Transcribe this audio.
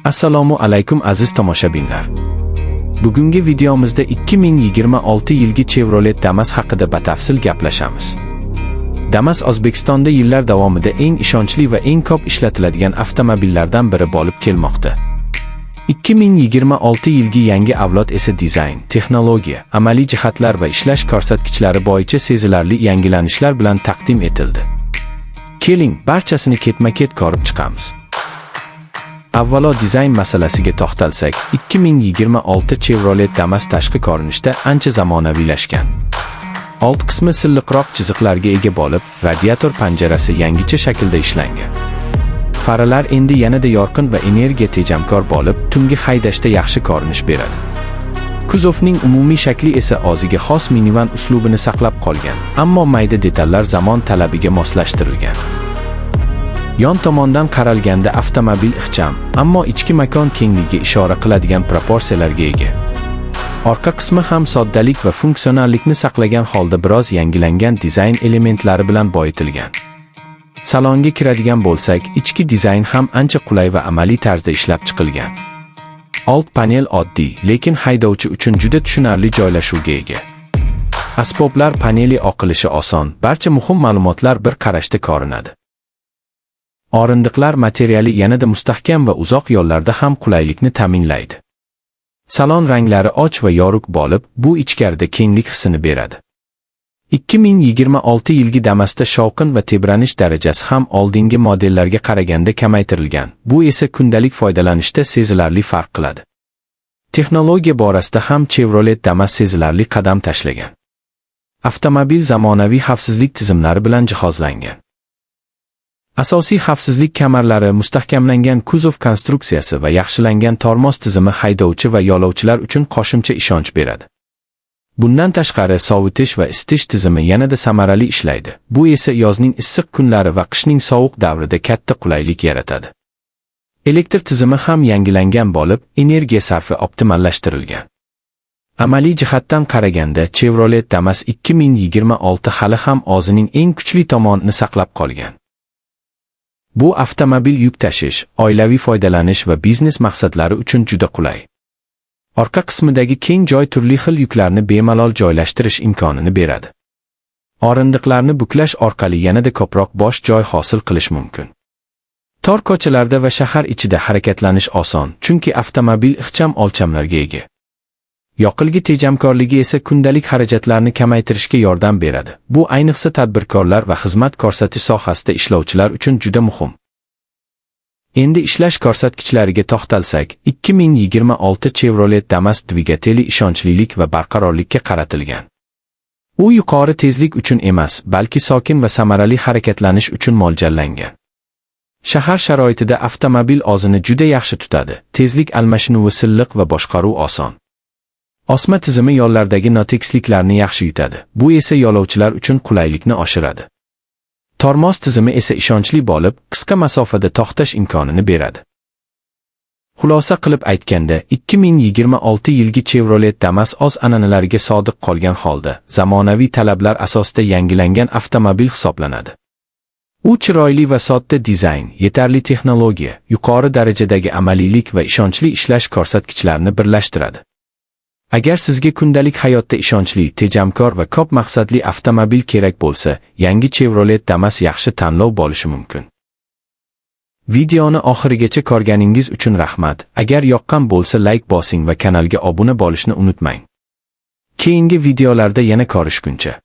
Assalomu alaykum aziz tomoshabinlar. Bugungi videomizda 2026 yilgi Chevrolet Damas haqida batafsil gaplashamiz. Damas O'zbekistonda yillar davomida eng ishonchli va eng ko'p ishlatiladigan avtomobillardan biri bo'lib kelmoqda. 2026 yilgi yangi avlod esa dizayn, texnologiya, amaliy jihatlar va ishlash ko'rsatkichlari bo'yicha sezilarli yangilanishlar bilan taqdim etildi. Keling, barchasini ketma-ket ko'rib chiqamiz. Avvalo dizayn masalasiga to'xtalsak, 2026 Chevrolet Damas tashqi ko'rinishda ancha zamonaviylashgan. Old qismi silliqroq chiziqlarga ega bo'lib, radiator panjarasi yangicha shaklda ishlangan. Faralar endi yanada yorqin va energiya tejamkor bo'lib, tungi haydashda yaxshi ko'rinish beradi. Kuzovning umumiy shakli esa o'ziga xos minivan uslubini saqlab qolgan, ammo mayda detallar zamon talabiga moslashtirilgan. Yon tomondan qaralganda avtomobil ixcham, ammo ichki makon kengligiga ishora qiladigan proporsiyalarga ega. Orqa qismi ham soddalik va funksionallikni saqlagan holda biroz yangilangan dizayn elementlari bilan boyitilgan. Salonga kiradigan bo'lsak, ichki dizayn ham ancha qulay va amaliy tarzda ishlab chiqilgan. Old panel oddiy, lekin haydovchi uchun juda tushunarli joylashuvga ega. Asboblar paneli oqilishi oson, barcha muhim ma'lumotlar bir qarashda ko'rinadi. O'rindiqlar materiali yanada mustahkam va uzoq yo'llarda ham qulaylikni ta'minlaydi. Salon ranglari och va yorug' bo'lib, bu ichkarida kenglik hissini beradi. 2026 yilgi Damasda shovqin va tebranish darajasi ham oldingi modellarga qaraganda kamaytirilgan. Bu esa kundalik foydalanishda sezilarli farq qiladi. Texnologiya borasida ham Chevrolet Damas sezilarli qadam tashlagan. Avtomobil zamonaviy xavfsizlik tizimlari bilan jihozlangan. Asosiy xavfsizlik kamarlari, mustahkamlangan kuzov konstruksiyasi va yaxshilangan tormoz tizimi haydovchi va yo'lovchilar uchun qo'shimcha ishonch beradi. Bundan tashqari sovutish va isitish tizimi yanada samarali ishlaydi. Bu esa yozning issiq kunlari va qishning sovuq davrida katta qulaylik yaratadi. Elektr tizimi ham yangilangan bo'lib, energiya sarfi optimallashtirilgan. Amaliy jihatdan qaraganda Chevrolet Damas 2026 hali ham o'zining eng kuchli tomonini saqlab qolgan. Bu avtomobil yuk tashish, oilaviy foydalanish va biznes maqsadlari uchun juda qulay. Orqa qismidagi keng joy turli xil yuklarni bemalol joylashtirish imkonini beradi. O'rindiqlarni buklash orqali yanada ko'proq bo'sh joy hosil qilish mumkin. Tor ko'chalarda va shahar ichida harakatlanish oson, chunki avtomobil ixcham o'lchamlarga ega. Yoqilgi tejamkorligi esa kundalik xarajatlarni kamaytirishga yordam beradi. Bu ayniqsa tadbirkorlar va xizmat ko'rsatish sohasida ishlovchilar uchun juda muhim. Endi ishlash ko'rsatkichlariga to'xtalsak, 2026 Chevrolet Damas dvigateli ishonchlilik va barqarorlikka qaratilgan. U yuqori tezlik uchun emas, balki sokin va samarali harakatlanish uchun mo'ljallangan. Shahar sharoitida avtomobil o'zini juda yaxshi tutadi. Tezlik almashinuvi silliq va boshqaruv oson. Osma tizimi yo'llardagi notekisliklarni yaxshi yutadi. Bu esa yo'lovchilar uchun qulaylikni oshiradi. Tormoz tizimi esa ishonchli bo'lib, qisqa masofada to'xtash imkonini beradi. Xulosa qilib aytganda, 2026 yilgi Chevrolet Damas o'z an'analariga sodiq qolgan holda, zamonaviy talablar asosida yangilangan avtomobil hisoblanadi. U chiroyli va sodda dizayn, yetarli texnologiya, yuqori darajadagi amaliylik va ishonchli ishlash ko'rsatkichlarini birlashtiradi. Agar sizga kundalik hayotda ishonchli, tejamkor va ko'p maqsadli avtomobil kerak bo'lsa, yangi Chevrolet Damas yaxshi tanlov bo'lishi mumkin. Videoni oxirigacha ko'rganingiz uchun rahmat. Agar yoqqan bo'lsa like bosing va kanalga obuna bo'lishni unutmang. Keyingi videolarda yana ko'rishguncha